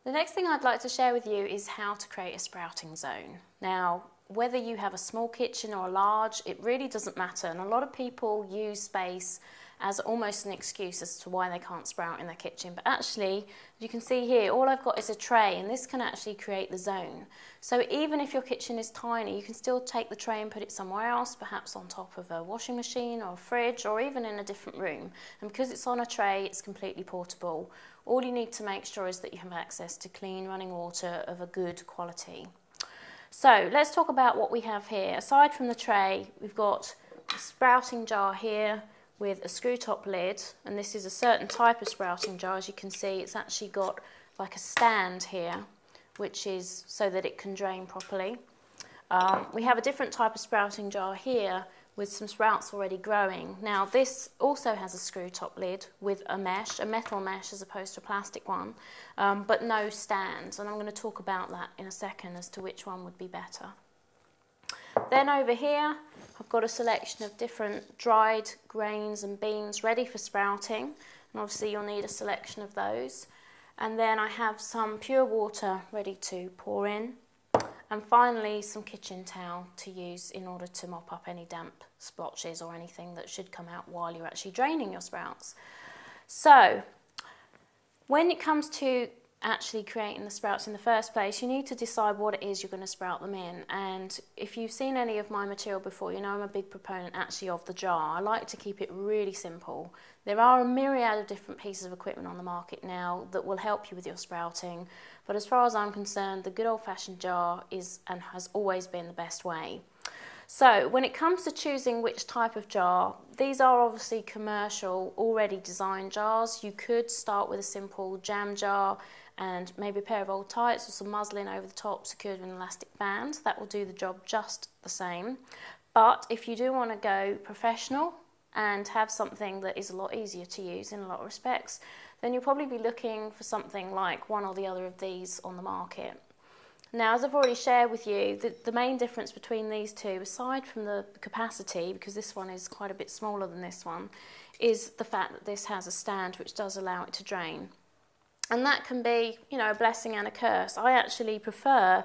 The next thing I'd like to share with you is how to create a sprouting zone. Now, whether you have a small kitchen or a large, it really doesn't matter, and a lot of people use space as almost an excuse as to why they can't sprout in their kitchen. But actually, you can see here, all I've got is a tray, and this can actually create the zone. So even if your kitchen is tiny, you can still take the tray and put it somewhere else, perhaps on top of a washing machine or a fridge, or even in a different room. And because it's on a tray, it's completely portable. All you need to make sure is that you have access to clean running water of a good quality. So let's talk about what we have here. Aside from the tray, we've got a sprouting jar here with a screw top lid, and this is a certain type of sprouting jar. As you can see, it's actually got like a stand here, which is so that it can drain properly. We have a different type of sprouting jar here with some sprouts already growing. Now this also has a screw top lid with a mesh, a metal mesh as opposed to a plastic one, but no stand, and I'm going to talk about that in a second as to which one would be better. Then over here I've got a selection of different dried grains and beans ready for sprouting, and obviously you'll need a selection of those. And then I have some pure water ready to pour in, and finally some kitchen towel to use in order to mop up any damp splotches or anything that should come out while you're actually draining your sprouts. So when it comes to actually creating the sprouts in the first place, you need to decide what it is you're going to sprout them in. And if you've seen any of my material before, you know I'm a big proponent actually of the jar. I like to keep it really simple. There are a myriad of different pieces of equipment on the market now that will help you with your sprouting, but as far as I'm concerned, the good old-fashioned jar is and has always been the best way. So when it comes to choosing which type of jar, these are obviously commercial, already designed jars. You could start with a simple jam jar and maybe a pair of old tights or some muslin over the top secured with an elastic band. That will do the job just the same. But if you do want to go professional and have something that is a lot easier to use in a lot of respects, then you'll probably be looking for something like one or the other of these on the market. Now, as I've already shared with you, the main difference between these two, aside from the capacity, because this one is quite a bit smaller than this one, is the fact that this has a stand which does allow it to drain. And that can be, you know, a blessing and a curse. I actually prefer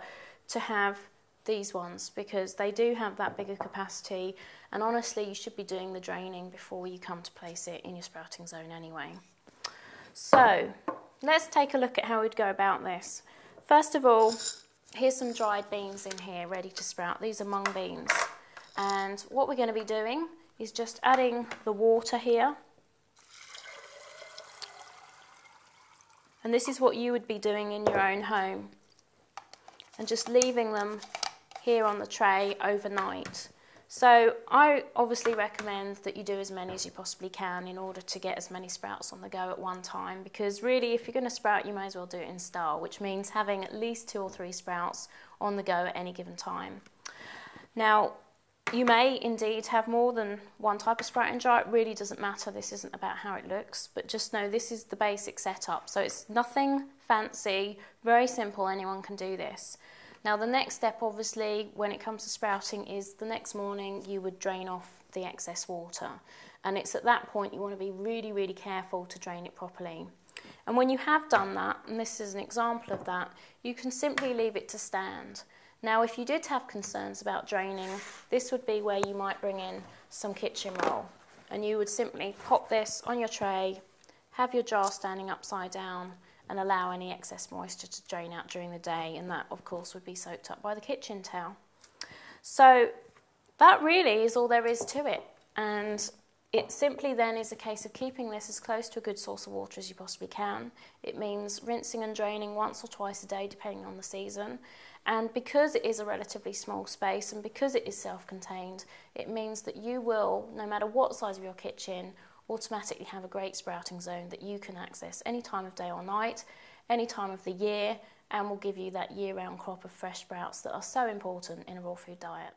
to have these ones because they do have that bigger capacity, and honestly you should be doing the draining before you come to place it in your sprouting zone anyway. So let's take a look at how we'd go about this. First of all, here's some dried beans in here ready to sprout. These are mung beans, and what we're going to be doing is just adding the water here. And this is what you would be doing in your own home, and just leaving them here on the tray overnight. So I obviously recommend that you do as many as you possibly can in order to get as many sprouts on the go at one time, because really if you're going to sprout you may as well do it in style, which means having at least 2 or 3 sprouts on the go at any given time. Now you may indeed have more than one type of sprouting jar. It really doesn't matter. This isn't about how it looks, but just know this is the basic setup. So it's nothing fancy, very simple, anyone can do this. Now the next step obviously when it comes to sprouting is the next morning you would drain off the excess water, and it's at that point you want to be really, really careful to drain it properly. And when you have done that, and this is an example of that, you can simply leave it to stand. Now if you did have concerns about draining, this would be where you might bring in some kitchen roll, and you would simply pop this on your tray, have your jar standing upside down, and allow any excess moisture to drain out during the day, and that of course would be soaked up by the kitchen towel. So that really is all there is to it, and it simply then is a case of keeping this as close to a good source of water as you possibly can. It means rinsing and draining once or twice a day depending on the season, and because it is a relatively small space and because it is self-contained, it means that you will, no matter what size of your kitchen, automatically have a great sprouting zone that you can access any time of day or night, any time of the year, and will give you that year-round crop of fresh sprouts that are so important in a raw food diet.